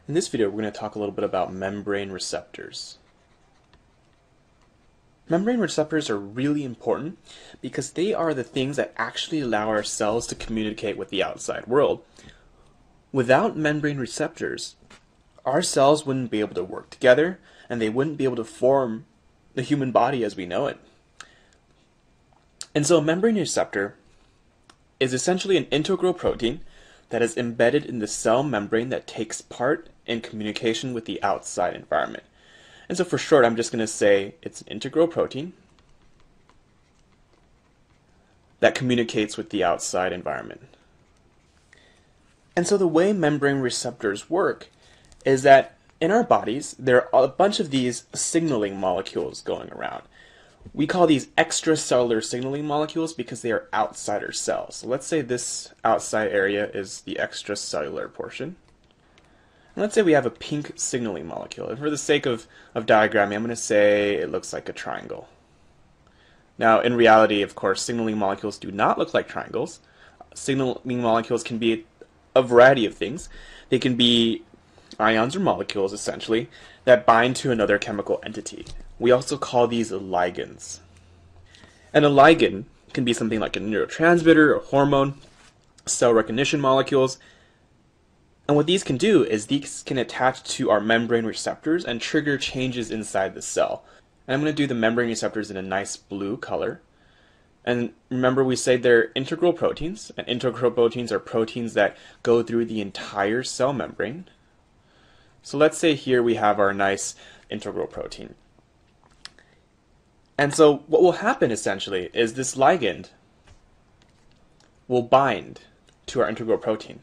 In this video, we're going to talk a little bit about membrane receptors. Membrane receptors are really important because they are the things that actually allow our cells to communicate with the outside world. Without membrane receptors, our cells wouldn't be able to work together and they wouldn't be able to form the human body as we know it. And so a membrane receptor is essentially an integral protein that is embedded in the cell membrane that takes part in communication with the outside environment. And so for short, I'm just going to say it's an integral protein that communicates with the outside environment. And so the way membrane receptors work is that in our bodies, there are a bunch of these signaling molecules going around. We call these extracellular signaling molecules because they are outside our cells. So let's say this outside area is the extracellular portion. And let's say we have a pink signaling molecule. And for the sake of diagramming, I'm going to say it looks like a triangle. Now, in reality, of course, signaling molecules do not look like triangles. Signaling molecules can be a variety of things. They can be ions or molecules, essentially, that bind to another chemical entity. We also call these ligands. And a ligand can be something like a neurotransmitter, a hormone, cell recognition molecules. And what these can do is these can attach to our membrane receptors and trigger changes inside the cell. And I'm going to do the membrane receptors in a nice blue color. And remember, we say they're integral proteins, and integral proteins are proteins that go through the entire cell membrane. So let's say here we have our nice integral protein. And so what will happen essentially is this ligand will bind to our integral protein.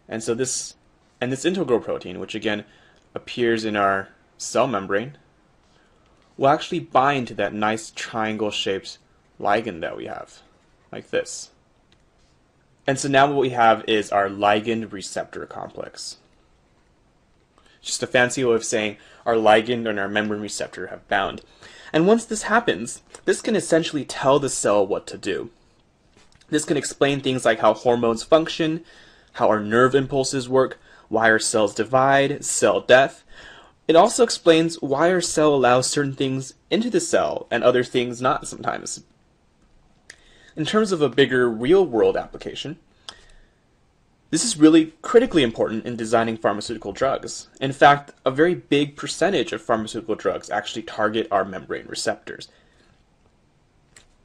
And so this integral protein, which again appears in our cell membrane, will actually bind to that nice triangle-shaped ligand that we have, like this. And so now what we have is our ligand receptor complex. Just a fancy way of saying our ligand and our membrane receptor have bound. And once this happens, this can essentially tell the cell what to do. This can explain things like how hormones function, how our nerve impulses work, why our cells divide, cell death. It also explains why our cell allows certain things into the cell and other things not sometimes. In terms of a bigger real-world application, this is really critically important in designing pharmaceutical drugs. In fact, a very big percentage of pharmaceutical drugs actually target our membrane receptors.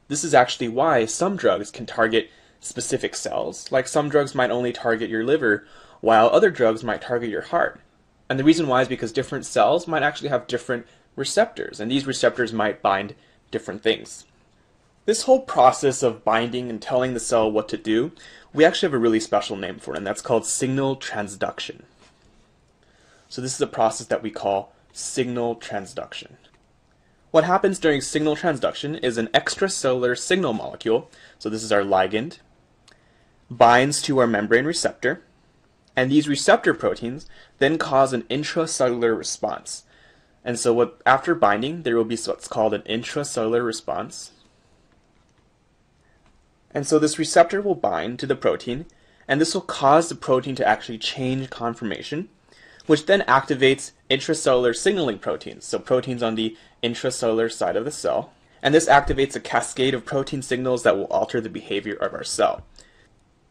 This is actually why some drugs can target specific cells, like some drugs might only target your liver, while other drugs might target your heart. And the reason why is because different cells might actually have different receptors, and these receptors might bind different things. This whole process of binding and telling the cell what to do, we actually have a really special name for it, and that's called signal transduction. So this is a process that we call signal transduction. What happens during signal transduction is an extracellular signal molecule, so this is our ligand, binds to our membrane receptor, and these receptor proteins then cause an intracellular response. And so after binding, there will be what's called an intracellular response. And so this receptor will bind to the protein, and this will cause the protein to actually change conformation, which then activates intracellular signaling proteins, so proteins on the intracellular side of the cell. And this activates a cascade of protein signals that will alter the behavior of our cell.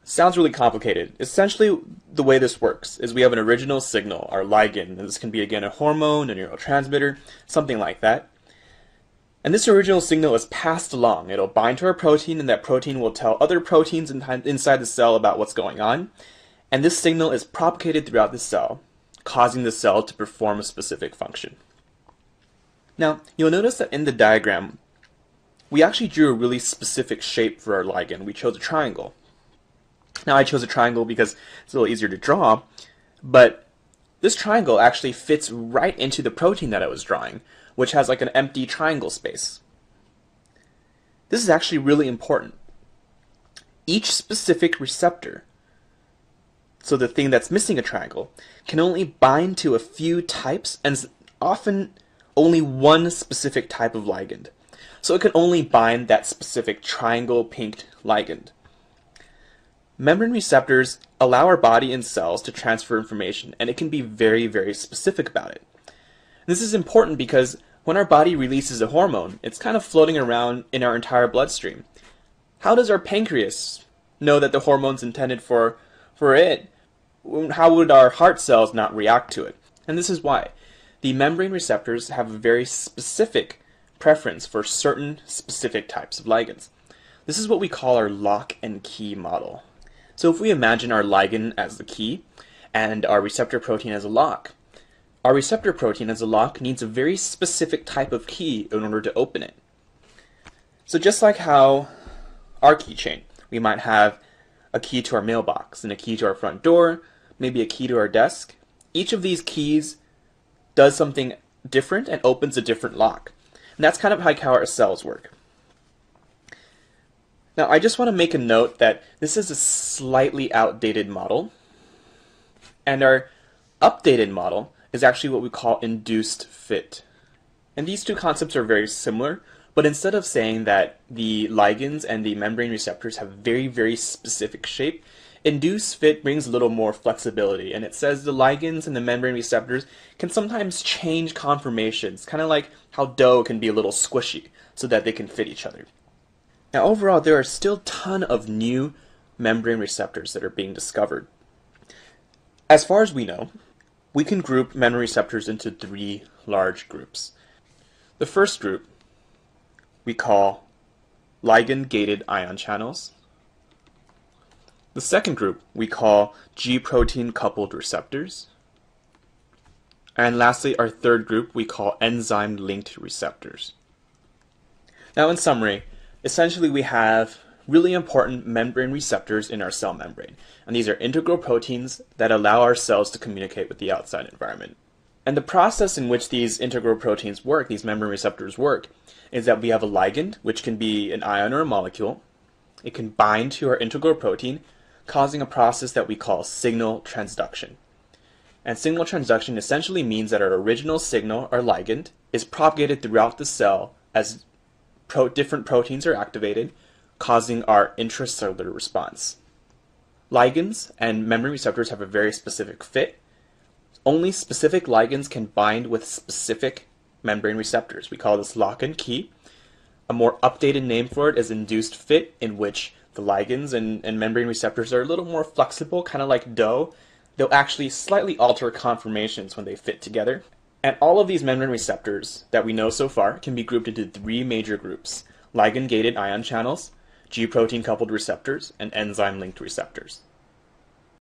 Sounds really complicated. Essentially, the way this works is we have an original signal, our ligand, and this can be again a hormone, a neurotransmitter, something like that. And this original signal is passed along. It'll bind to our protein, and that protein will tell other proteins inside the cell about what's going on. And this signal is propagated throughout the cell, causing the cell to perform a specific function. Now, you'll notice that in the diagram, we actually drew a really specific shape for our ligand. We chose a triangle. Now, I chose a triangle because it's a little easier to draw, but this triangle actually fits right into the protein that I was drawing, which has like an empty triangle space. This is actually really important. Each specific receptor, so the thing that's missing a triangle, can only bind to a few types and often only one specific type of ligand. So it can only bind that specific triangle pinked ligand. Membrane receptors allow our body and cells to transfer information, and it can be very, very specific about it. This is important because when our body releases a hormone, it's kind of floating around in our entire bloodstream. How does our pancreas know that the hormone's intended for it? How would our heart cells not react to it? And this is why. The membrane receptors have a very specific preference for certain specific types of ligands. This is what we call our lock and key model. So if we imagine our ligand as the key and our receptor protein as a lock, our receptor protein as a lock needs a very specific type of key in order to open it. So just like how our keychain, we might have a key to our mailbox and a key to our front door, maybe a key to our desk. Each of these keys does something different and opens a different lock. And that's kind of how our cells work. Now, I just want to make a note that this is a slightly outdated model, and our updated model is actually what we call induced fit. And these two concepts are very similar, but instead of saying that the ligands and the membrane receptors have very, very specific shape, induced fit brings a little more flexibility, and it says the ligands and the membrane receptors can sometimes change conformations, kind of like how dough can be a little squishy so that they can fit each other. Now overall, there are still a ton of new membrane receptors that are being discovered. As far as we know, we can group membrane receptors into 3 large groups. The first group we call ligand-gated ion channels. The second group we call G-protein coupled receptors. And lastly, our third group we call enzyme-linked receptors. Now in summary, essentially we have really important membrane receptors in our cell membrane. And these are integral proteins that allow our cells to communicate with the outside environment. And the process in which these integral proteins work, these membrane receptors work, is that we have a ligand, which can be an ion or a molecule. It can bind to our integral protein, causing a process that we call signal transduction. And signal transduction essentially means that our original signal, our ligand, is propagated throughout the cell as different proteins are activated, causing our intracellular response. Ligands and membrane receptors have a very specific fit. Only specific ligands can bind with specific membrane receptors. We call this lock and key. A more updated name for it is induced fit, in which the ligands and membrane receptors are a little more flexible, kind of like dough. They'll actually slightly alter conformations when they fit together. And all of these membrane receptors that we know so far can be grouped into 3 major groups: ligand-gated ion channels, G-protein coupled receptors, and enzyme-linked receptors.